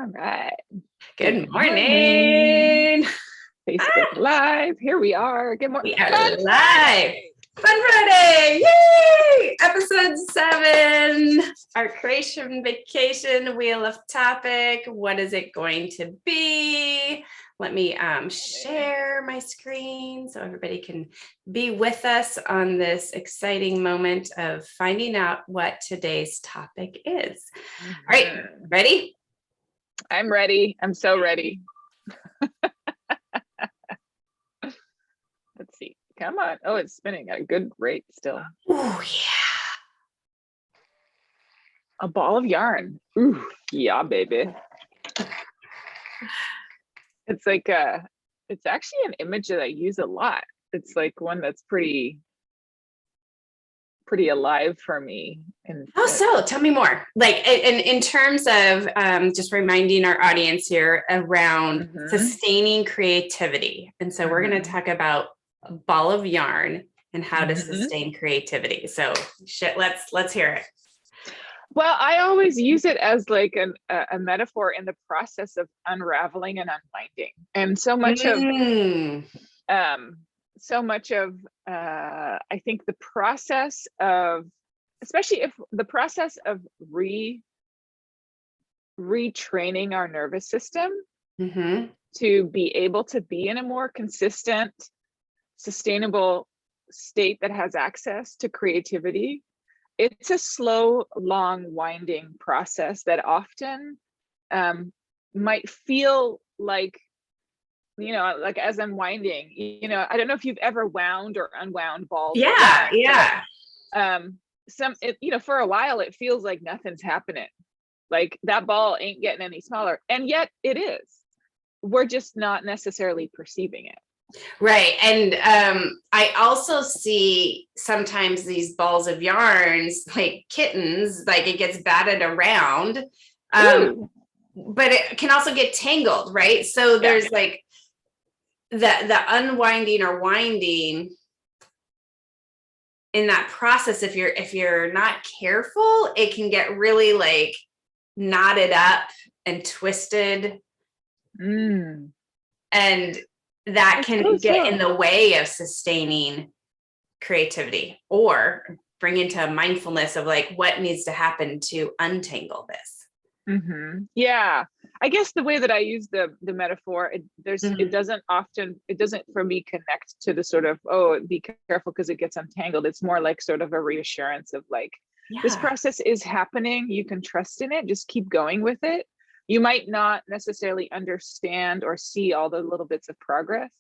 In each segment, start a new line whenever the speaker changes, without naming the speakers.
All right.
Good morning.
Facebook Live. Here we are. Good morning.
We are live. Fun Friday. Yay! Episode 7. Our creation vacation wheel of topic. What is it going to be? Let me share my screen so everybody can be with us on this exciting moment of finding out what today's topic is. All right, ready?
I'm ready. I'm so ready. Let's see. Come on. Oh, it's spinning at a good rate still.
Oh, yeah.
A ball of yarn. Ooh, yeah, baby. It's like it's actually an image that I use a lot. It's like one that's pretty alive for me. And
how so? Tell me more. Like in terms of just reminding our audience here around sustaining creativity. And so we're going to talk about a ball of yarn and how to sustain creativity. So let's hear it.
Well, I always use it as like a metaphor in the process of unraveling and unwinding. And so much of I think the process of, especially if the process of retraining our nervous system to be able to be in a more consistent, sustainable state that has access to creativity, it's a slow, long, winding process that often might feel like, like as I'm winding, I don't know if you've ever wound or unwound balls.
Yeah.
For a while, it feels like nothing's happening. Like that ball ain't getting any smaller. And yet it is. We're just not necessarily perceiving it.
Right. And I also see sometimes these balls of yarns, like kittens, like it gets batted around. But it can also get tangled, right? So there's like the unwinding or winding in that process. If you're not careful, it can get really like knotted up and twisted. And that can get in the way of sustaining creativity or bring into mindfulness of like what needs to happen to untangle this.
Yeah, I guess the way that I use the metaphor, it doesn't for me connect to the sort of, be careful because it gets untangled. It's more like sort of a reassurance of like, this process is happening. You can trust in it. Just keep going with it. You might not necessarily understand or see all the little bits of progress.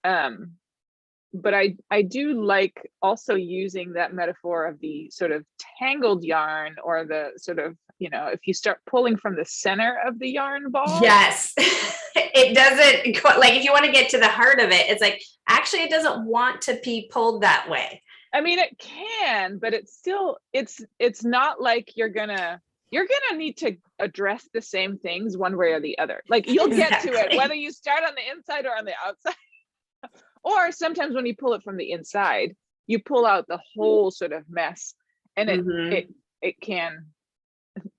But I do like also using that metaphor of the sort of tangled yarn, or the sort of, if you start pulling from the center of the yarn ball.
Yes. It doesn't go, like, if you want to get to the heart of it, it's like, actually, it doesn't want to be pulled that way.
I mean, it can, but it's still, it's not like you're gonna need to address the same things one way or the other. Like you'll get to it, whether you start on the inside or on the outside. Or sometimes when you pull it from the inside, you pull out the whole sort of mess, and it can,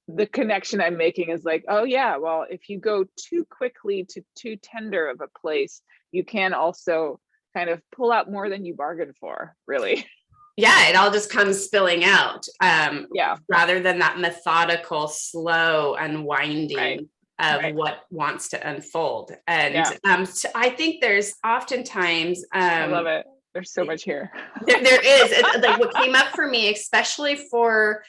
the connection I'm making is like, oh yeah, well, if you go too quickly to too tender of a place, you can also kind of pull out more than you bargained for, really.
Yeah, it all just comes spilling out. Rather than that methodical, slow unwinding of what wants to unfold. And so I think there's oftentimes
I love it. There's so much here.
There is. Like what came up for me, especially for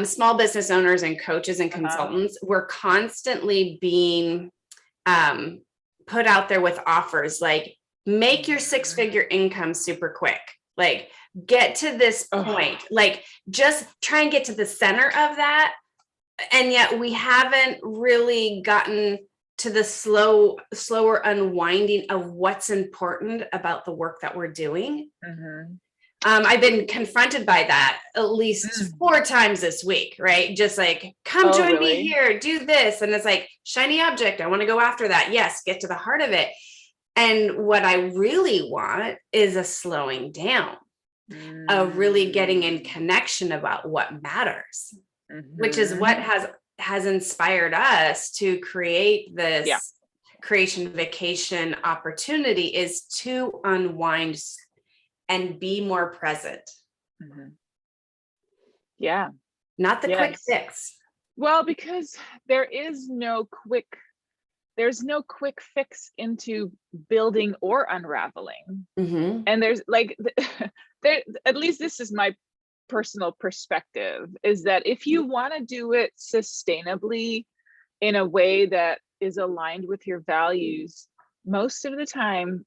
small business owners and coaches and consultants, we're constantly being put out there with offers like, make your 6-figure income super quick. Like, get to this point, like just try and get to the center of that. And yet we haven't really gotten to the slower unwinding of what's important about the work that we're doing. I've been confronted by that at least 4 times this week, right? Just like, come join me here, do this. And it's like, shiny object. I want to go after that. Yes, get to the heart of it. And what I really want is a slowing down of really getting in connection about what matters, which is what has has inspired us to create this
Yeah.
creation vacation opportunity is to unwind and be more present.
Mm-hmm. Yeah.
Not the quick
Yes.
fix.
Well, because there's no quick fix into building or unraveling.
Mm-hmm.
And there's like, there, at least this is my personal perspective, is that if you want to do it sustainably in a way that is aligned with your values, most of the time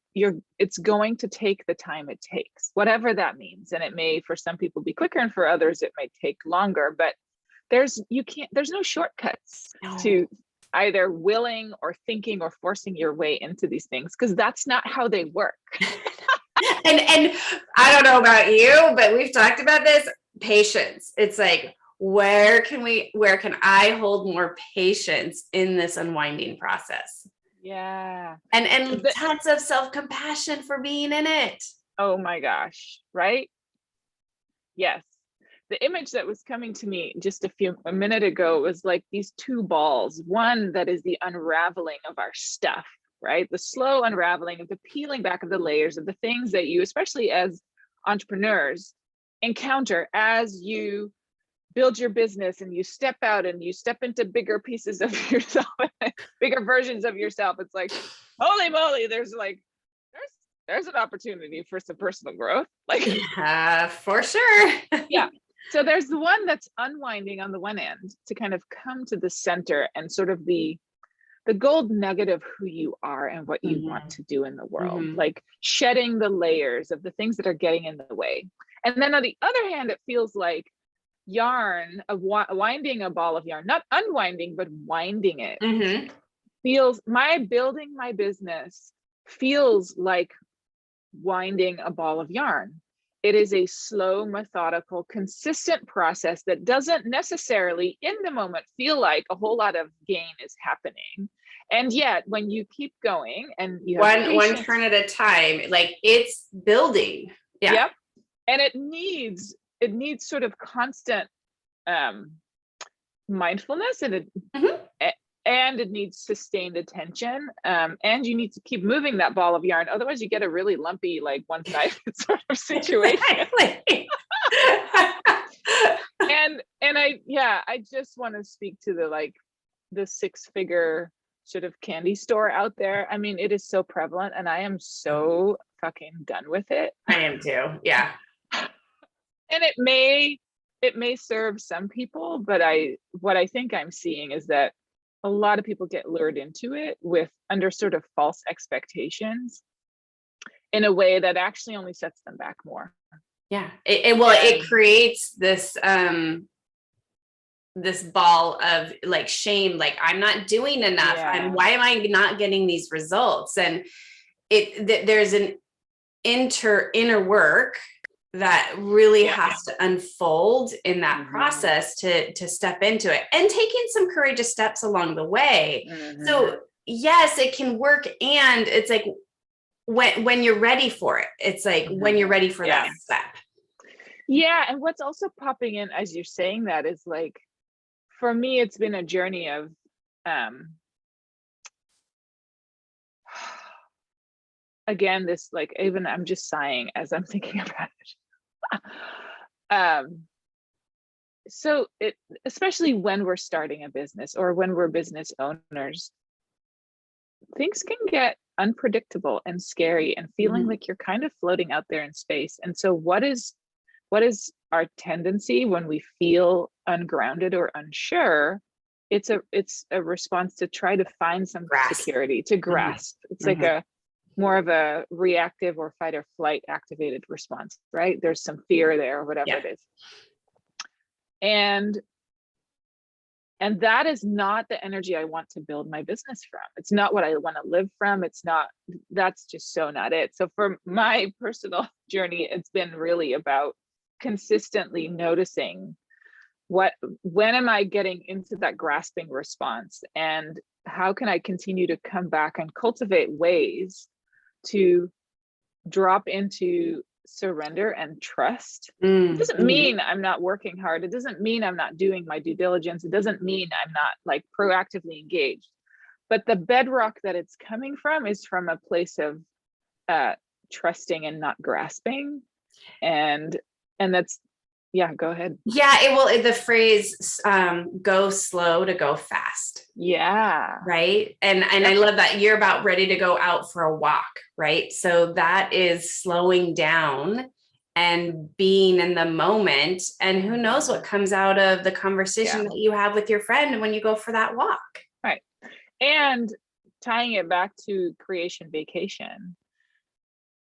it's going to take the time it takes, whatever that means. And it may, for some people, be quicker, and for others it might take longer, but there's no shortcuts to either willing or thinking or forcing your way into these things, because that's not how they work.
And I don't know about you, but we've talked about this, patience. It's like, where can I hold more patience in this unwinding process?
Yeah.
And tons of self-compassion for being in it.
Oh my gosh, right? Yes. The image that was coming to me just a minute ago was like these two balls. One that is the unraveling of our stuff, right? The slow unraveling of the peeling back of the layers of the things that you, especially as entrepreneurs, encounter as you build your business and you step out and you step into bigger pieces of yourself, bigger versions of yourself. It's like, holy moly, there's an opportunity for some personal growth. Like,
for sure.
yeah. So there's the one that's unwinding on the one end to kind of come to the center and sort of the gold nugget of who you are and what you want to do in the world, like shedding the layers of the things that are getting in the way. And then on the other hand, it feels like yarn, winding a ball of yarn, not unwinding, but winding it. Building my business feels like winding a ball of yarn. It is a slow, methodical, consistent process that doesn't necessarily in the moment feel like a whole lot of gain is happening. And yet when you keep going and you have
one turn at a time, like it's building. Yeah.
Yep. And it needs sort of constant mindfulness, and it needs sustained attention, and you need to keep moving that ball of yarn, otherwise you get a really lumpy, like one-sided sort of situation.
Exactly.
and I just want to speak to the 6-figure sort of candy store out there. I mean, it is so prevalent, and I am so fucking done with it.
I am too. Yeah.
And it may serve some people, but what I think I'm seeing is that a lot of people get lured into it under sort of false expectations in a way that actually only sets them back more.
Yeah. It creates this this ball of like shame, like I'm not doing enough.
Yeah.
Why am I not getting these results? And there's an inner work that really has to unfold in that process to step into it, and taking some courageous steps along the way. So yes, it can work. And it's like, when you're ready for it, it's like when you're ready for that step.
Yeah. And what's also popping in as you're saying that is like, for me, it's been a journey of, again, this, like, even I'm just sighing as I'm thinking about it. So especially when we're starting a business or when we're business owners, things can get unpredictable and scary and feeling like you're kind of floating out there in space. And so what is our tendency when we feel ungrounded or unsure? It's a response to try to find some security, to grasp. It's like a more of a reactive or fight or flight activated response, right? There's some fear there or whatever it is. And that is not the energy I want to build my business from. It's not what I want to live from. That's just so not it. So for my personal journey, it's been really about consistently noticing when am I getting into that grasping response, and how can I continue to come back and cultivate ways to drop into surrender and trust. It doesn't mean I'm not working hard. It doesn't mean I'm not doing my due diligence. It doesn't mean I'm not like proactively engaged. But the bedrock that it's coming from is from a place of trusting and not grasping. And that's, yeah, go ahead.
Yeah, the phrase go slow to go fast.
Yeah.
Right. And I love that you're about ready to go out for a walk, right? So that is slowing down and being in the moment. And who knows what comes out of the conversation that you have with your friend when you go for that walk.
Right. And tying it back to creation vacation,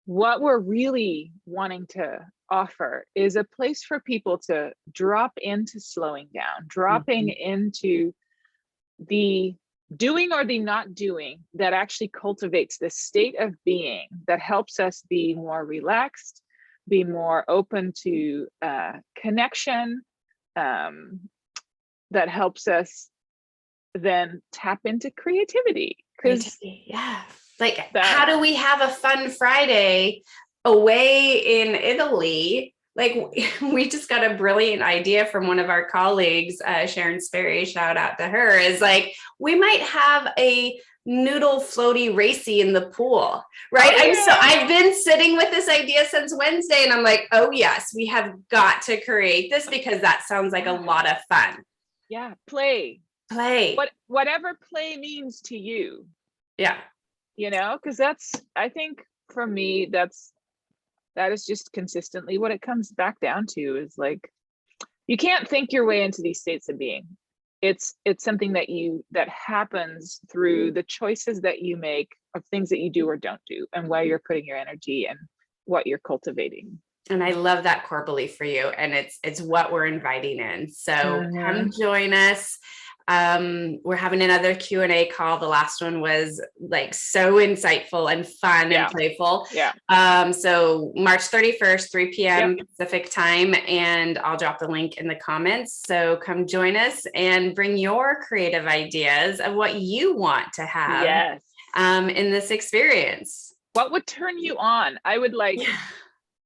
what we're really wanting to offer is a place for people to drop into slowing down, dropping into the doing or the not doing that actually cultivates this state of being that helps us be more relaxed, be more open to connection, that helps us then tap into creativity. Because
like, how do we have a fun Friday away in Italy? Like, we just got a brilliant idea from one of our colleagues, Sharon Sperry, shout out to her, is like, we might have a noodle floaty racy in the pool, right? I've been sitting with this idea since Wednesday, and I'm like, oh yes, we have got to create this because that sounds like a lot of fun.
Yeah, play. Whatever play means to you.
Yeah.
You know, because that's, I think for me, that is just consistently what it comes back down to, is like, you can't think your way into these states of being. It's something that happens through the choices that you make of things that you do or don't do, and where you're putting your energy and what you're cultivating.
And I love that core belief for you. And it's what we're inviting in. So come join us. We're having another Q&A call. The last one was like so insightful and fun and playful. So March 31st, 3 p.m. Pacific time, and I'll drop the link in the comments. So come join us and bring your creative ideas of what you want to have in this experience.
What would turn you on? I would like.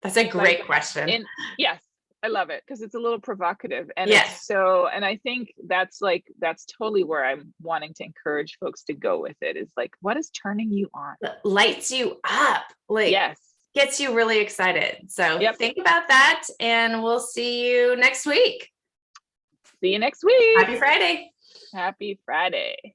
That's a great question.
Yes. I love it because it's a little provocative, and and I think that's totally where I'm wanting to encourage folks to go with it, is like, what is turning you on?
Lights you up, like gets you really excited. So think about that, and we'll see you next week.
See you next week.
Happy Friday.
Happy Friday.